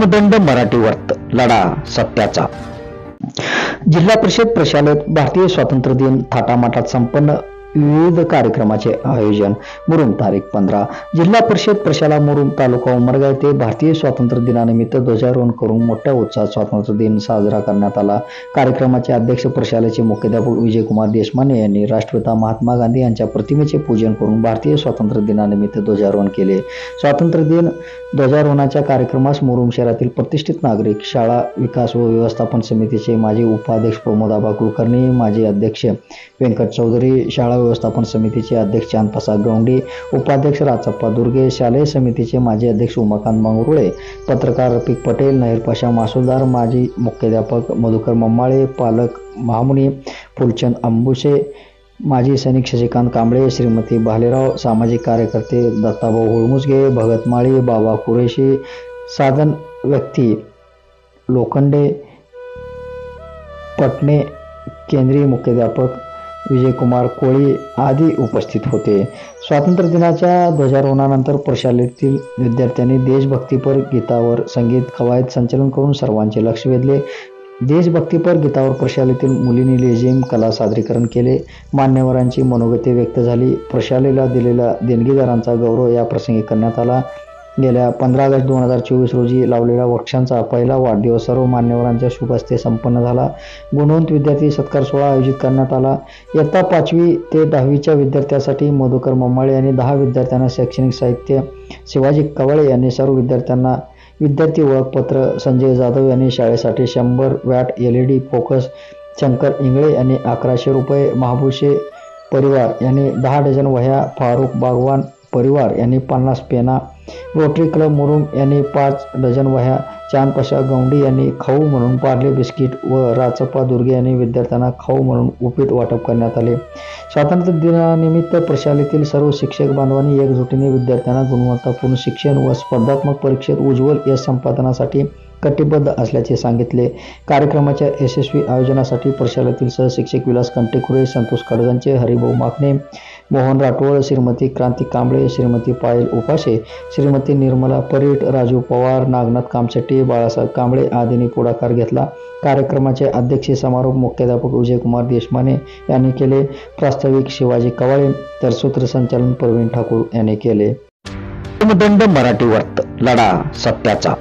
दंड मराठी वर्त लढा सत्याचा. जिल्हा परिषद प्रशालेत भारतीय स्वातंत्र्य दिन थाटामाटात संपन्न. विविध कार्यक्रमाचे आयोजन. मुरुम तारीख 15. जिल्हा परिषद प्रशाला मुरुम तालुका उमरगा येथे भारतीय स्वातंत्र्य दिनानिमित्त ध्वजारोहण करून मोठ्या उत्साहात स्वातंत्र्य दिन साजरा करण्यात आला. कार्यक्रमाचे अध्यक्ष प्रशालेचे मुख्याध्यापक विजयकुमार देशमाने यांनी राष्ट्रपिता महात्मा गांधी यांच्या प्रतिमेचे पूजन करून भारतीय स्वातंत्र्य दिनानिमित्त ध्वजारोहण केले. स्वातंत्र्य दिन ध्वजारोहणाच्या कार्यक्रमास मुरुम शहरातील प्रतिष्ठित नागरिक, शाळा विकास व व्यवस्थापन समितीचे माजी उपाध्यक्ष प्रमोद कुलकर्णी, माजी अध्यक्ष व्यंकट चौधरी, शाळा व्यवस्थापन समितीचे अध्यक्ष चांदप्रसाद गवंडी, उपाध्यक्ष राचप्पा दुर्गे, शालेय समितीचे माजी अध्यक्ष उमाकांत मंगरुळे, पत्रकार रफिक पटेल, नहीरपाशा मासुलदार, माजी मुख्याध्यापक मधुकर मम्माळे, पालक महामुनी फुलचंद अंबुसे, माजी सैनिक शशिकांत कांबळे, श्रीमती भालेराव, सामाजिक कार्यकर्ते दत्ताभाऊ हुळमुसगे, भगत माळी, बाबा कुरेशी, साधन व्यक्ती लोखंडे, पटणे, केंद्रीय मुख्याध्यापक विजयकुमार कोळी आदी उपस्थित होते. स्वातंत्र्य दिनाच्या ध्वजारोहणानंतर प्रशालेतील विद्यार्थ्यांनी देशभक्तीपर गीतावर संगीत कवायत संचलन करून सर्वांचे लक्ष वेधले. देशभक्तीपर गीतावर प्रशालेतील मुलींनी लेझिम कला सादरीकरण केले. मान्यवरांची मनोगते व्यक्त झाली. प्रशालेला दिलेल्या देणगीदारांचा गौरव या प्रसंगी करण्यात आला. गेल्या 15 ऑगस्ट 2024 रोजी लावलेल्या वृक्षांचा पहिला वाढदिवस सर्व मान्यवरांच्या शुभ हस्ते संपन्न झाला. गुणवंत विद्यार्थी सत्कार सोहळा आयोजित करण्यात आला. इयत्ता 5वी ते 10वीच्या विद्यार्थ्यांसाठी मधुकर मम्माळे यांनी 10 विद्यार्थ्यांना शैक्षणिक साहित्य, शिवाजी कवळे यांनी सर्व विद्यार्थ्यांना विद्यार्थी ओळखपत्र, संजय जाधव यांनी शाळेसाठी 100 watt LED focus, Shankar Ingle यांनी 1100 रुपये, महाबुशे परिवार यांनी 10 डझन वह्या, फारुख बागवान परिवार यांनी 50 पेना, रोटरी क्लब मुरुम यांनी 5 डझन वह्या, चांदप्रसाद गवंडी यांनी खाऊ म्हणून पार्ले बिस्किट व राचप्पा दुर्गे यांनी विद्यार्थ्यांना खाऊ म्हणून उपीट वाटप करण्यात आले. स्वातंत्र्य दिनानिमित्त प्रशालेतील सर्व शिक्षक बांधवांनी एकजुटीने विद्यार्थ्यांना गुणवत्तापूर्ण शिक्षण व स्पर्धात्मक परीक्षेत उज्ज्वल यश संपादनासाठी कटिबद्ध असल्याचे सांगितले. कार्यक्रमाच्या यशस्वी आयोजनासाठी प्रशालेतील सहशिक्षक विलास कंटेखुरे, संतोष कडगंचे, हरिभाऊ माकणे, मोहन राठोड, श्रीमती क्रांती कांबळे, श्रीमती पायल उपासे, श्रीमती निर्मला परीट, राजू पवार, नागनाथ कामशेट्टी, बाळासाहेब कांबळे आदींनी पुढाकार घेतला. कार्यक्रमाचे अध्यक्षीय समारोप मुख्याध्यापक विजयकुमार देशमाने यांनी केले. प्रास्ताविक शिवाजी कवाळे तर सूत्रसंचालन प्रवीण ठाकूर यांनी केले. दंड मराठी वर्त लढा सत्याचा.